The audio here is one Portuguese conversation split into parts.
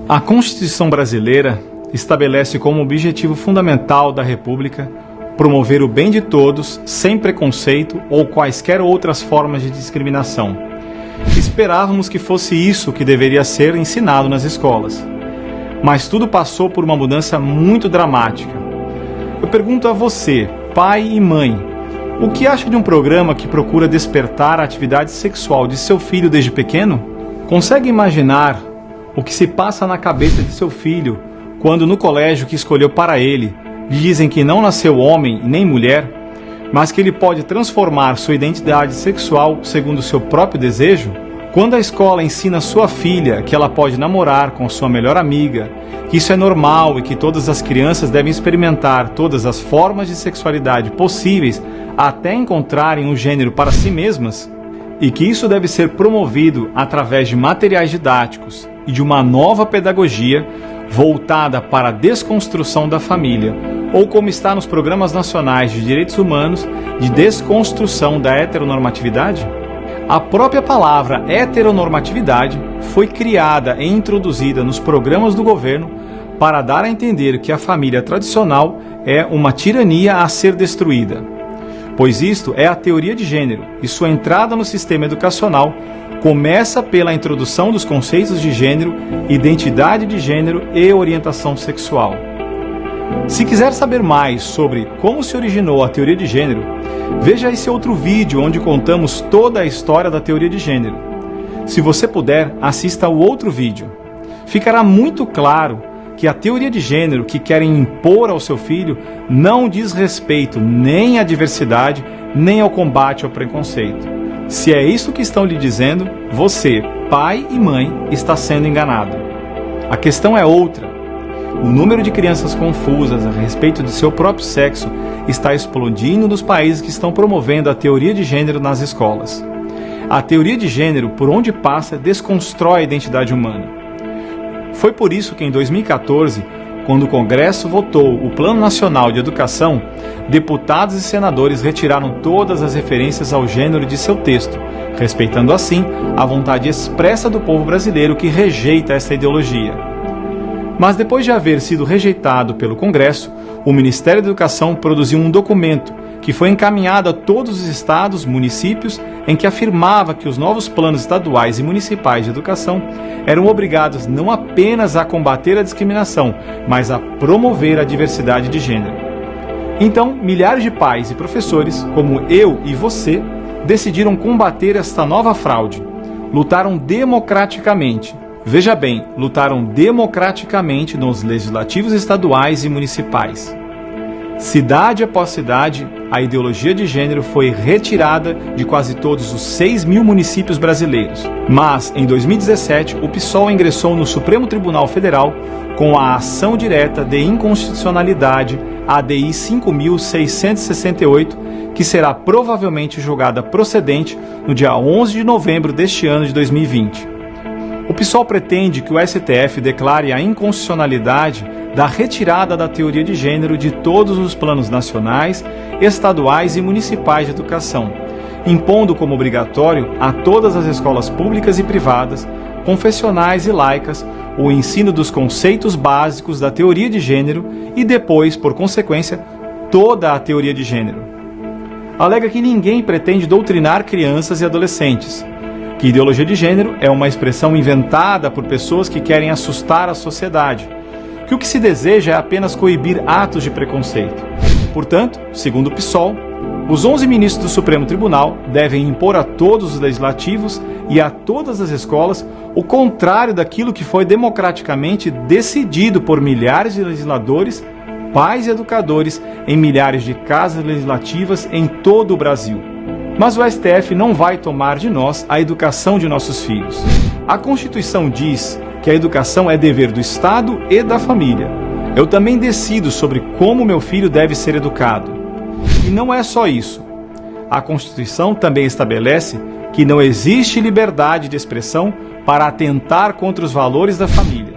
A Constituição brasileira estabelece como objetivo fundamental da República promover o bem de todos, sem preconceito ou quaisquer outras formas de discriminação. Esperávamos que fosse isso que deveria ser ensinado nas escolas. Mas tudo passou por uma mudança muito dramática. Eu pergunto a você, pai e mãe, o que acha de um programa que procura despertar a atividade sexual de seu filho desde pequeno? Consegue imaginar o que se passa na cabeça de seu filho quando no colégio que escolheu para ele lhe dizem que não nasceu homem nem mulher, mas que ele pode transformar sua identidade sexual segundo seu próprio desejo? Quando a escola ensina sua filha que ela pode namorar com sua melhor amiga, que isso é normal e que todas as crianças devem experimentar todas as formas de sexualidade possíveis até encontrarem um gênero para si mesmas, e que isso deve ser promovido através de materiais didáticos e de uma nova pedagogia voltada para a desconstrução da família, ou como está nos programas nacionais de direitos humanos, de desconstrução da heteronormatividade? A própria palavra heteronormatividade foi criada e introduzida nos programas do governo para dar a entender que a família tradicional é uma tirania a ser destruída. Pois isto é a teoria de gênero, e sua entrada no sistema educacional começa pela introdução dos conceitos de gênero, identidade de gênero e orientação sexual. Se quiser saber mais sobre como se originou a teoria de gênero, veja esse outro vídeo onde contamos toda a história da teoria de gênero. Se você puder, assista ao outro vídeo. Ficará muito claro que a teoria de gênero que querem impor ao seu filho não diz respeito nem à diversidade, nem ao combate ao preconceito. Se é isso que estão lhe dizendo, você, pai e mãe, está sendo enganado. A questão é outra. O número de crianças confusas a respeito de seu próprio sexo está explodindo nos países que estão promovendo a teoria de gênero nas escolas. A teoria de gênero, por onde passa, desconstrói a identidade humana. Foi por isso que em 2014, quando o Congresso votou o Plano Nacional de Educação, deputados e senadores retiraram todas as referências ao gênero de seu texto, respeitando assim a vontade expressa do povo brasileiro que rejeita essa ideologia. Mas depois de haver sido rejeitado pelo Congresso, o Ministério da Educação produziu um documento que foi encaminhado a todos os estados, municípios, em que afirmava que os novos planos estaduais e municipais de educação eram obrigados não apenas a combater a discriminação, mas a promover a diversidade de gênero. Então, milhares de pais e professores, como eu e você, decidiram combater esta nova fraude. Lutaram democraticamente. Veja bem, lutaram democraticamente nos legislativos estaduais e municipais. Cidade após cidade, a ideologia de gênero foi retirada de quase todos os 6.000 municípios brasileiros. Mas, em 2017, o PSOL ingressou no Supremo Tribunal Federal com a ação direta de inconstitucionalidade ADI 5.668, que será provavelmente julgada procedente no dia 11 de novembro deste ano de 2020. O PSOL pretende que o STF declare a inconstitucionalidade da retirada da teoria de gênero de todos os planos nacionais, estaduais e municipais de educação, impondo como obrigatório a todas as escolas públicas e privadas, confessionais e laicas, o ensino dos conceitos básicos da teoria de gênero e depois, por consequência, toda a teoria de gênero. Alega que ninguém pretende doutrinar crianças e adolescentes, que ideologia de gênero é uma expressão inventada por pessoas que querem assustar a sociedade, que o que se deseja é apenas coibir atos de preconceito. Portanto, segundo o PSOL, os 11 ministros do Supremo Tribunal devem impor a todos os legislativos e a todas as escolas o contrário daquilo que foi democraticamente decidido por milhares de legisladores, pais e educadores em milhares de casas legislativas em todo o Brasil. Mas o STF não vai tomar de nós a educação de nossos filhos. A Constituição diz que a educação é dever do Estado e da família. Eu também decido sobre como meu filho deve ser educado. E não é só isso. A Constituição também estabelece que não existe liberdade de expressão para atentar contra os valores da família.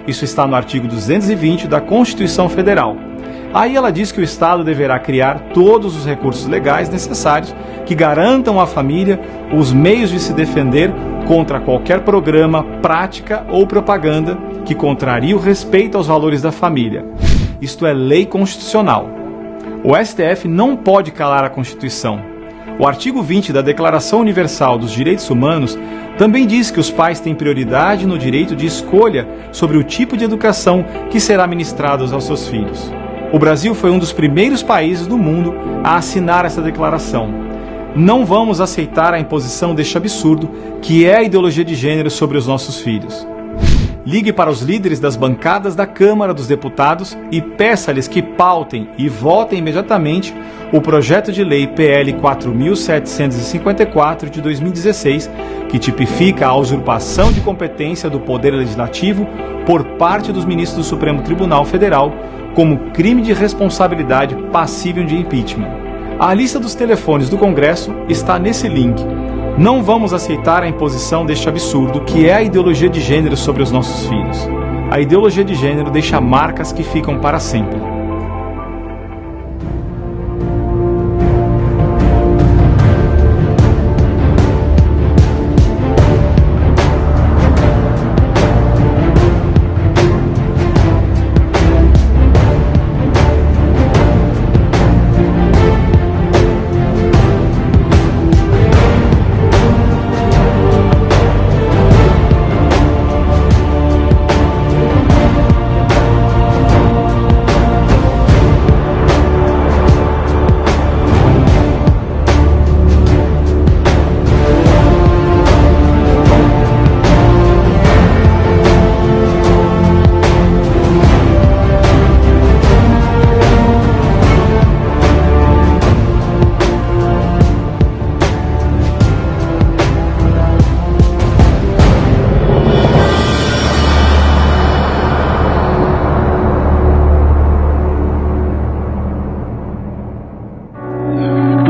Isso está no artigo 220 da Constituição Federal. Aí ela diz que o Estado deverá criar todos os recursos legais necessários que garantam à família os meios de se defender contra qualquer programa, prática ou propaganda que contrarie o respeito aos valores da família. Isto é lei constitucional. O STF não pode calar a Constituição. O artigo 20 da Declaração Universal dos Direitos Humanos também diz que os pais têm prioridade no direito de escolha sobre o tipo de educação que será ministrada aos seus filhos. O Brasil foi um dos primeiros países do mundo a assinar essa declaração. Não vamos aceitar a imposição deste absurdo que é a ideologia de gênero sobre os nossos filhos. Ligue para os líderes das bancadas da Câmara dos Deputados e peça-lhes que pautem e votem imediatamente o projeto de lei PL 4.754 de 2016, que tipifica a usurpação de competência do Poder Legislativo por parte dos ministros do Supremo Tribunal Federal como crime de responsabilidade passível de impeachment. A lista dos telefones do Congresso está nesse link. Não vamos aceitar a imposição deste absurdo que é a ideologia de gênero sobre os nossos filhos. A ideologia de gênero deixa marcas que ficam para sempre.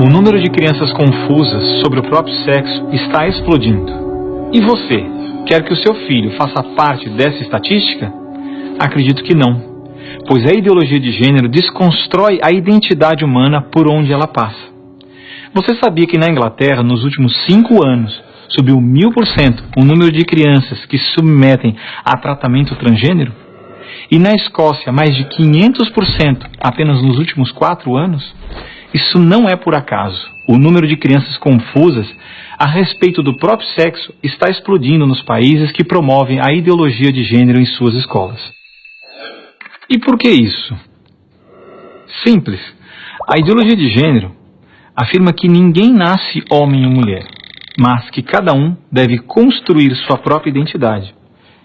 O número de crianças confusas sobre o próprio sexo está explodindo. E você, quer que o seu filho faça parte dessa estatística? Acredito que não, pois a ideologia de gênero desconstrói a identidade humana por onde ela passa. Você sabia que na Inglaterra, nos últimos 5 anos, subiu 1000% o número de crianças que se submetem a tratamento transgênero? E na Escócia, mais de 500% apenas nos últimos 4 anos? Isso não é por acaso. O número de crianças confusas a respeito do próprio sexo está explodindo nos países que promovem a ideologia de gênero em suas escolas. E por que isso? Simples. A ideologia de gênero afirma que ninguém nasce homem ou mulher, mas que cada um deve construir sua própria identidade.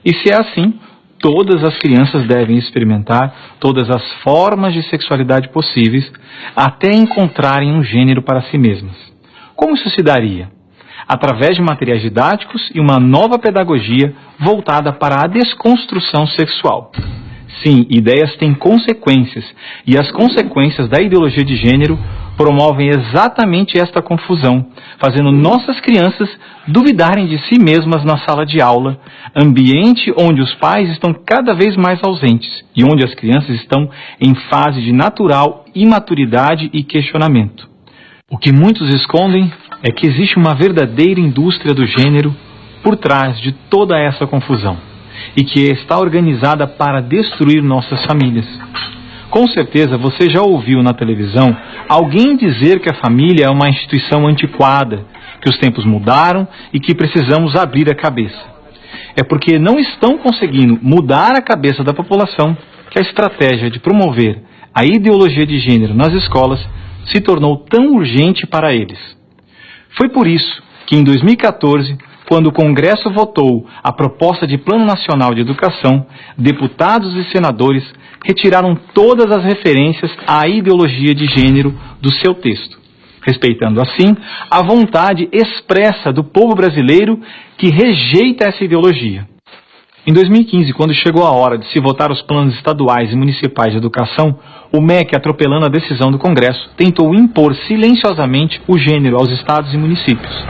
E se é assim, todas as crianças devem experimentar todas as formas de sexualidade possíveis até encontrarem um gênero para si mesmas. Como isso se daria? Através de materiais didáticos e uma nova pedagogia voltada para a desconstrução sexual. Sim, ideias têm consequências, e as consequências da ideologia de gênero promovem exatamente esta confusão, fazendo nossas crianças duvidarem de si mesmas na sala de aula, ambiente onde os pais estão cada vez mais ausentes e onde as crianças estão em fase de natural imaturidade e questionamento. O que muitos escondem é que existe uma verdadeira indústria do gênero por trás de toda essa confusão e que está organizada para destruir nossas famílias. Com certeza você já ouviu na televisão alguém dizer que a família é uma instituição antiquada, que os tempos mudaram e que precisamos abrir a cabeça. É porque não estão conseguindo mudar a cabeça da população que a estratégia de promover a ideologia de gênero nas escolas se tornou tão urgente para eles. Foi por isso que em 2014, quando o Congresso votou a proposta de Plano Nacional de Educação, deputados e senadores retiraram todas as referências à ideologia de gênero do seu texto, respeitando assim a vontade expressa do povo brasileiro que rejeita essa ideologia. Em 2015, quando chegou a hora de se votar os planos estaduais e municipais de educação, o MEC, atropelando a decisão do Congresso, tentou impor silenciosamente o gênero aos estados e municípios.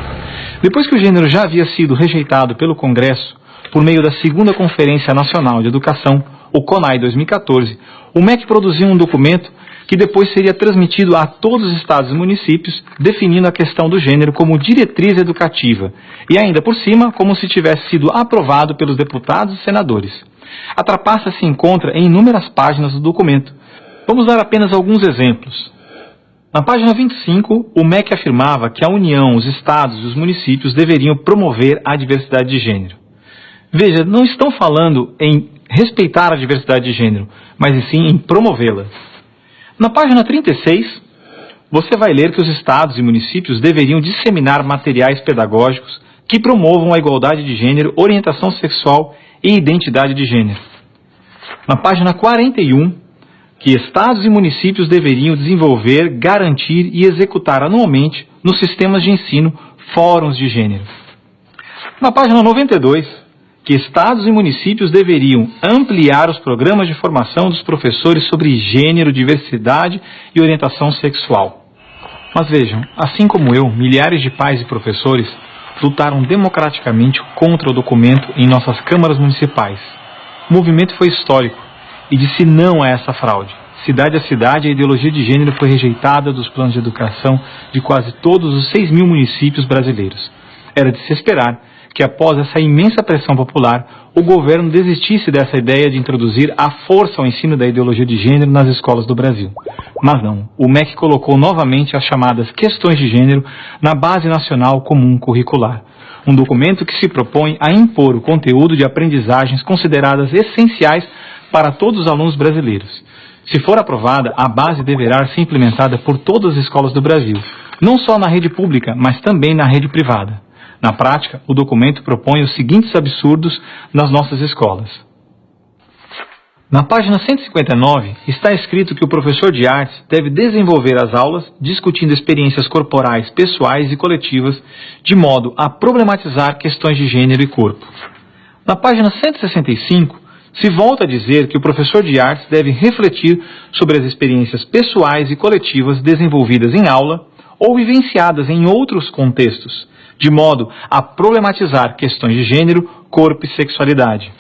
Depois que o gênero já havia sido rejeitado pelo Congresso, por meio da 2ª Conferência Nacional de Educação, o CONAI 2014, o MEC produziu um documento que depois seria transmitido a todos os estados e municípios, definindo a questão do gênero como diretriz educativa, e ainda por cima, como se tivesse sido aprovado pelos deputados e senadores. A trapaça se encontra em inúmeras páginas do documento. Vamos dar apenas alguns exemplos. Na página 25, o MEC afirmava que a União, os estados e os municípios deveriam promover a diversidade de gênero. Veja, não estão falando em respeitar a diversidade de gênero, mas sim em promovê-la. Na página 36, você vai ler que os estados e municípios deveriam disseminar materiais pedagógicos que promovam a igualdade de gênero, orientação sexual e identidade de gênero. Na página 41, que estados e municípios deveriam desenvolver, garantir e executar anualmente nos sistemas de ensino fóruns de gênero. Na página 92, que estados e municípios deveriam ampliar os programas de formação dos professores sobre gênero, diversidade e orientação sexual. Mas vejam, assim como eu, milhares de pais e professores lutaram democraticamente contra o documento em nossas câmaras municipais. O movimento foi histórico e disse não a essa fraude. Cidade a cidade, a ideologia de gênero foi rejeitada dos planos de educação de quase todos os 6.000 municípios brasileiros. Era de se esperar que após essa imensa pressão popular, o governo desistisse dessa ideia de introduzir à força o ensino da ideologia de gênero nas escolas do Brasil. Mas não, o MEC colocou novamente as chamadas questões de gênero na Base Nacional Comum Curricular, um documento que se propõe a impor o conteúdo de aprendizagens consideradas essenciais para todos os alunos brasileiros. Se for aprovada, a base deverá ser implementada por todas as escolas do Brasil, não só na rede pública, mas também na rede privada. Na prática, o documento propõe os seguintes absurdos nas nossas escolas. Na página 159, está escrito que o professor de artes deve desenvolver as aulas discutindo experiências corporais, pessoais e coletivas, de modo a problematizar questões de gênero e corpo. Na página 165, se volta a dizer que o professor de artes deve refletir sobre as experiências pessoais e coletivas desenvolvidas em aula ou vivenciadas em outros contextos, de modo a problematizar questões de gênero, corpo e sexualidade.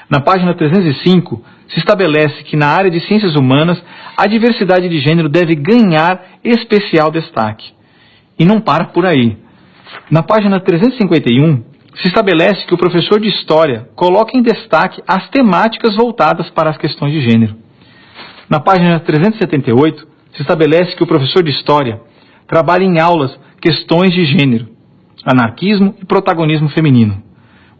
Na página 305, se estabelece que na área de ciências humanas, a diversidade de gênero deve ganhar especial destaque. E não para por aí. Na página 351, se estabelece que o professor de História coloque em destaque as temáticas voltadas para as questões de gênero. Na página 378, se estabelece que o professor de História trabalhe em aulas questões de gênero, anarquismo e protagonismo feminino,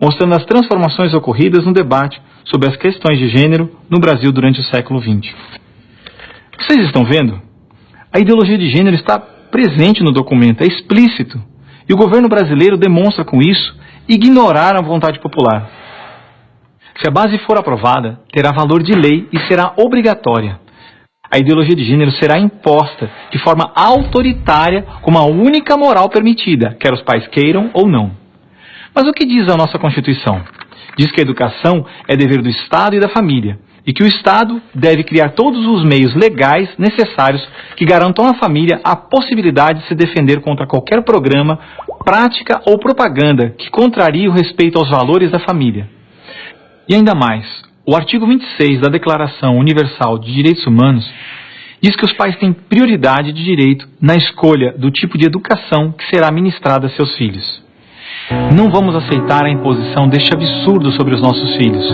mostrando as transformações ocorridas no debate sobre as questões de gênero no Brasil durante o século XX. Vocês estão vendo? A ideologia de gênero está presente no documento, é explícito, e o governo brasileiro demonstra com isso ignorar a vontade popular. Se a base for aprovada, terá valor de lei e será obrigatória. A ideologia de gênero será imposta de forma autoritária como a única moral permitida, quer os pais queiram ou não. Mas o que diz a nossa Constituição? Diz que a educação é dever do Estado e da família, e que o Estado deve criar todos os meios legais necessários que garantam à família a possibilidade de se defender contra qualquer programa, prática ou propaganda que contrarie o respeito aos valores da família. E ainda mais, o artigo 26 da Declaração Universal de Direitos Humanos diz que os pais têm prioridade de direito na escolha do tipo de educação que será ministrada a seus filhos. Não vamos aceitar a imposição deste absurdo sobre os nossos filhos.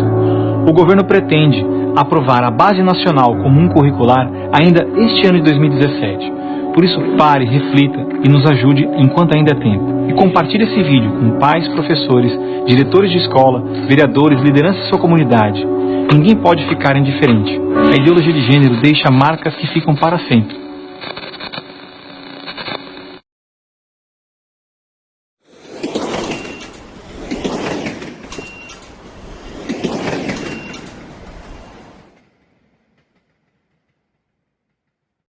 O governo pretende aprovar a Base Nacional Comum Curricular ainda este ano de 2017. Por isso, pare, reflita e nos ajude enquanto ainda é tempo. E compartilhe esse vídeo com pais, professores, diretores de escola, vereadores, lideranças da sua comunidade. Ninguém pode ficar indiferente. A ideologia de gênero deixa marcas que ficam para sempre.